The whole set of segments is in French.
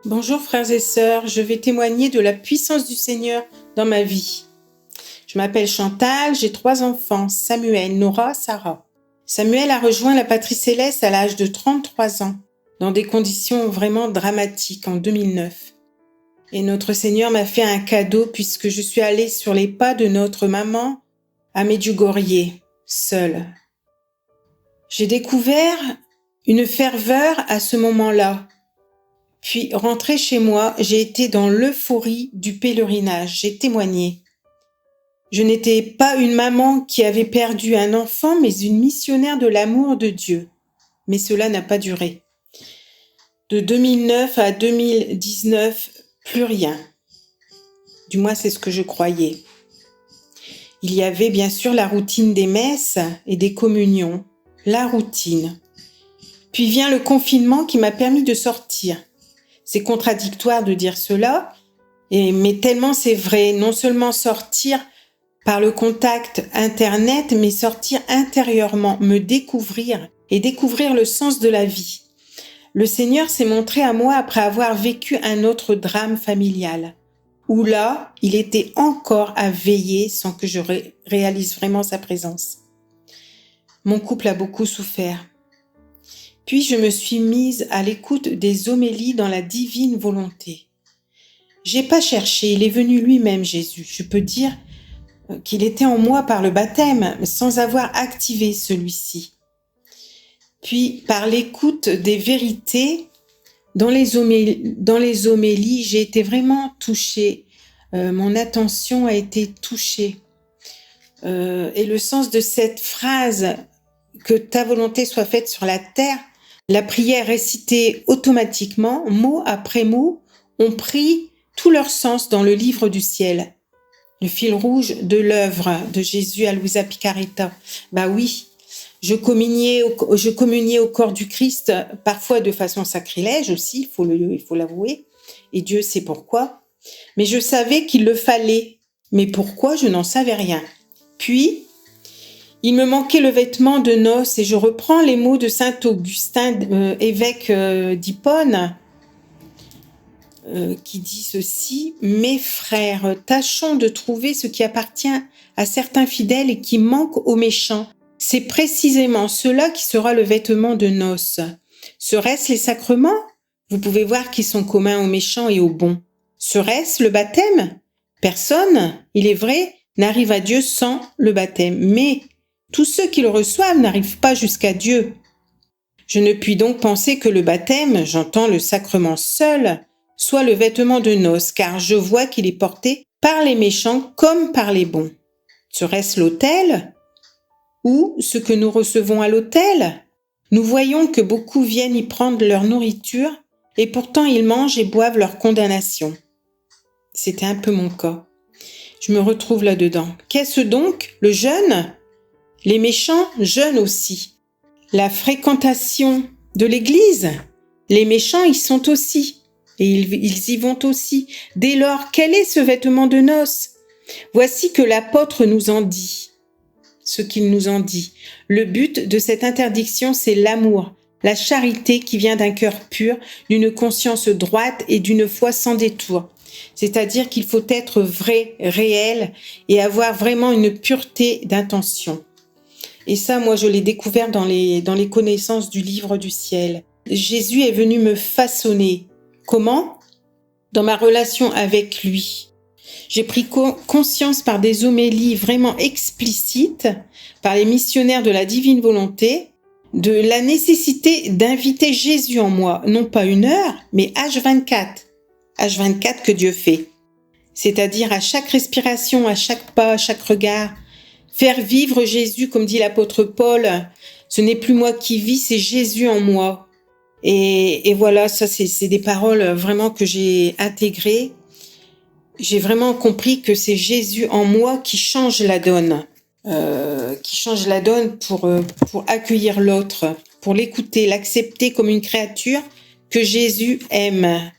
Bonjour frères et sœurs, je vais témoigner de la puissance du Seigneur dans ma vie. Je m'appelle Chantal, j'ai 3 enfants, Samuel, Nora, Sarah. Samuel a rejoint la patrie céleste à l'âge de 33 ans, dans des conditions vraiment dramatiques en 2009. Et notre Seigneur m'a fait un cadeau puisque je suis allée sur les pas de notre maman à Medjugorje, seule. J'ai découvert une ferveur à ce moment-là. Puis, rentrée chez moi, j'ai été dans l'euphorie du pèlerinage, j'ai témoigné. Je n'étais pas une maman qui avait perdu un enfant, mais une missionnaire de l'amour de Dieu. Mais cela n'a pas duré. De 2009 à 2019, plus rien. Du moins, c'est ce que je croyais. Il y avait bien sûr la routine des messes et des communions, la routine. Puis vient le confinement qui m'a permis de sortir. C'est contradictoire de dire cela, mais tellement c'est vrai, non seulement sortir par le contact Internet, mais sortir intérieurement, me découvrir et découvrir le sens de la vie. Le Seigneur s'est montré à moi après avoir vécu un autre drame familial, où là, il était encore à veiller sans que je réalise vraiment sa présence. Mon couple a beaucoup souffert. Puis je me suis mise à l'écoute des homélies dans la divine volonté. J'ai pas cherché, il est venu lui-même, Jésus. Je peux dire qu'il était en moi par le baptême, sans avoir activé celui-ci. Puis, par l'écoute des vérités, dans les homélies, j'ai été vraiment touchée. Mon attention a été touchée. Et le sens de cette phrase, que ta volonté soit faite sur la terre, la prière récitée automatiquement, mot après mot, ont pris tout leur sens dans le livre du ciel. Le fil rouge de l'œuvre de Jésus à Luisa Picaretta. Bah oui, je communiais au corps du Christ, parfois de façon sacrilège aussi, il faut l'avouer, et Dieu sait pourquoi. Mais je savais qu'il le fallait, mais pourquoi, je n'en savais rien. Puis, il me manquait le vêtement de noces, et je reprends les mots de saint Augustin, évêque d'Hippone, qui dit ceci: « Mes frères, tâchons de trouver ce qui appartient à certains fidèles et qui manque aux méchants. C'est précisément cela qui sera le vêtement de noces. Serait-ce les sacrements? Vous pouvez voir qu'ils sont communs aux méchants et aux bons. Serait-ce le baptême? Personne, il est vrai, n'arrive à Dieu sans le baptême. Mais tous ceux qui le reçoivent n'arrivent pas jusqu'à Dieu. Je ne puis donc penser que le baptême, j'entends le sacrement seul, soit le vêtement de noces, car je vois qu'il est porté par les méchants comme par les bons. Serait-ce l'autel ou ce que nous recevons à l'autel? Nous voyons que beaucoup viennent y prendre leur nourriture et pourtant ils mangent et boivent leur condamnation. C'était un peu mon cas. Je me retrouve là-dedans. Qu'est-ce donc? Le jeûne? Les méchants jeûnent aussi. La fréquentation de l'église? Les méchants y sont aussi. Et ils y vont aussi. Dès lors, quel est ce vêtement de noces? Voici que l'apôtre nous en dit, ce qu'il nous en dit. Le but de cette interdiction, c'est l'amour, la charité qui vient d'un cœur pur, d'une conscience droite et d'une foi sans détour. C'est-à-dire qu'il faut être vrai, réel et avoir vraiment une pureté d'intention. Et ça, moi, je l'ai découvert dans les connaissances du livre du ciel. Jésus est venu me façonner. Comment? Dans ma relation avec lui. J'ai pris conscience par des homélies vraiment explicites, par les missionnaires de la divine volonté, de la nécessité d'inviter Jésus en moi, non pas une heure, mais H24. H24 que Dieu fait. C'est-à-dire à chaque respiration, à chaque pas, à chaque regard. Faire vivre Jésus, comme dit l'apôtre Paul, ce n'est plus moi qui vis, c'est Jésus en moi. Et voilà, ça c'est des paroles vraiment que j'ai intégrées. J'ai vraiment compris que c'est Jésus en moi qui change la donne, pour accueillir l'autre, pour l'écouter, l'accepter comme une créature que Jésus aime.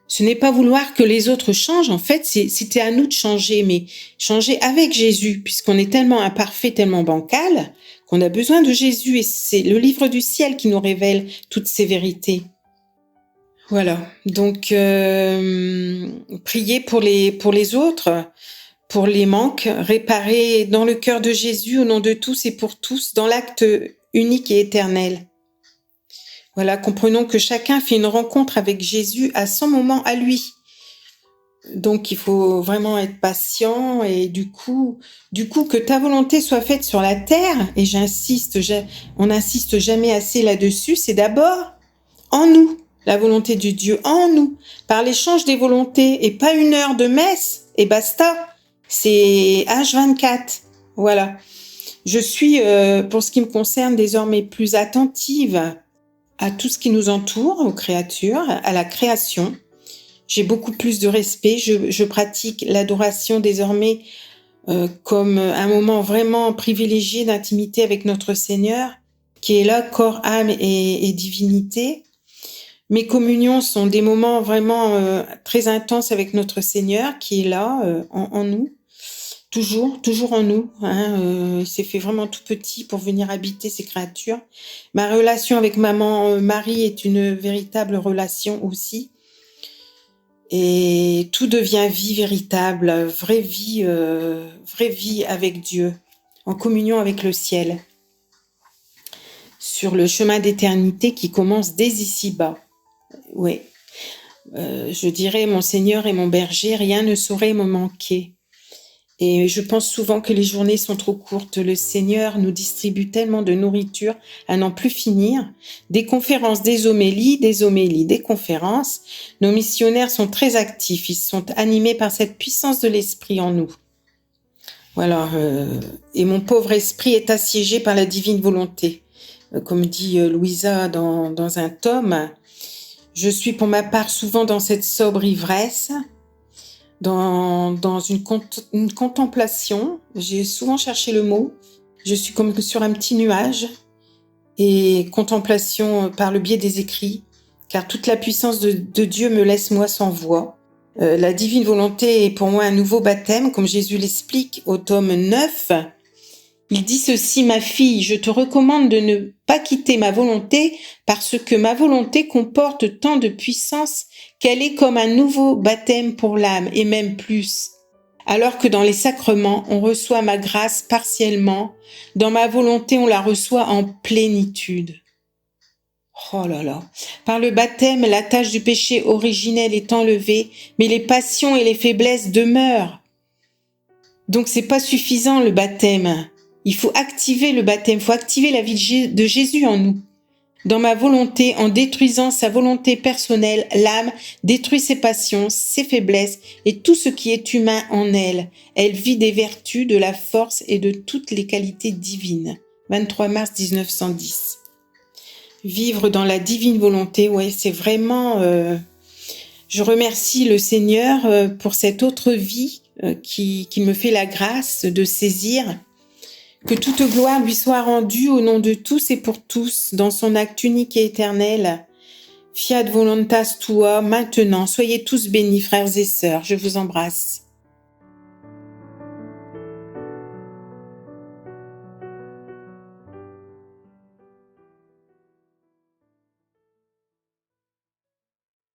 Ce n'est pas vouloir que les autres changent, en fait, c'était à nous de changer, mais changer avec Jésus, puisqu'on est tellement imparfait, tellement bancal, qu'on a besoin de Jésus, et c'est le livre du ciel qui nous révèle toutes ces vérités. Voilà. Donc, prier pour les autres, pour les manques, réparer dans le cœur de Jésus, au nom de tous et pour tous, dans l'acte unique et éternel. Voilà, comprenons que chacun fait une rencontre avec Jésus à son moment à lui. Donc, il faut vraiment être patient et du coup, que ta volonté soit faite sur la terre, et on n'insiste jamais assez là-dessus, c'est d'abord en nous, la volonté de Dieu, en nous, par l'échange des volontés, et pas une heure de messe, et basta. C'est H24. Voilà. Je suis, pour ce qui me concerne, désormais plus attentive à tout ce qui nous entoure, aux créatures, à la création. J'ai beaucoup plus de respect. Je pratique l'adoration désormais comme un moment vraiment privilégié d'intimité avec notre Seigneur, qui est là, corps, âme et divinité. Mes communions sont des moments vraiment très intenses avec notre Seigneur, qui est là, en nous. Toujours en nous. Il s'est fait vraiment tout petit pour venir habiter ces créatures. Ma relation avec maman Marie est une véritable relation aussi. Et tout devient vie véritable, vraie vie avec Dieu, en communion avec le ciel, sur le chemin d'éternité qui commence dès ici-bas. Oui, je dirais, mon Seigneur est mon berger, rien ne saurait me manquer. Et je pense souvent que les journées sont trop courtes. Le Seigneur nous distribue tellement de nourriture à n'en plus finir. Des conférences, des homélies, des conférences. Nos missionnaires sont très actifs. Ils sont animés par cette puissance de l'esprit en nous. Voilà. Et mon pauvre esprit est assiégé par la divine volonté. Comme dit Louisa dans un tome, je suis pour ma part souvent dans cette sobre ivresse, dans une contemplation. J'ai souvent cherché le mot. Je suis comme sur un petit nuage. Et contemplation par le biais des écrits, car toute la puissance de Dieu me laisse moi sans voix. La divine volonté est pour moi un nouveau baptême, comme Jésus l'explique au tome 9. Il dit ceci: ma fille, je te recommande de ne pas quitter ma volonté, parce que ma volonté comporte tant de puissance qu'elle est comme un nouveau baptême pour l'âme, et même plus. Alors que dans les sacrements, on reçoit ma grâce partiellement, dans ma volonté, on la reçoit en plénitude. Oh là là. Par le baptême, la tâche du péché originel est enlevée, mais les passions et les faiblesses demeurent. Donc c'est pas suffisant le baptême. Il faut activer le baptême, il faut activer la vie de Jésus en nous. Dans ma volonté, en détruisant sa volonté personnelle, l'âme détruit ses passions, ses faiblesses et tout ce qui est humain en elle. Elle vit des vertus, de la force et de toutes les qualités divines. 23 mars 1910. Vivre dans la divine volonté, ouais, c'est vraiment... Je remercie le Seigneur pour cette autre vie qui me fait la grâce de saisir. Que toute gloire lui soit rendue au nom de tous et pour tous, dans son acte unique et éternel. Fiat voluntas tua, maintenant. Soyez tous bénis, frères et sœurs. Je vous embrasse.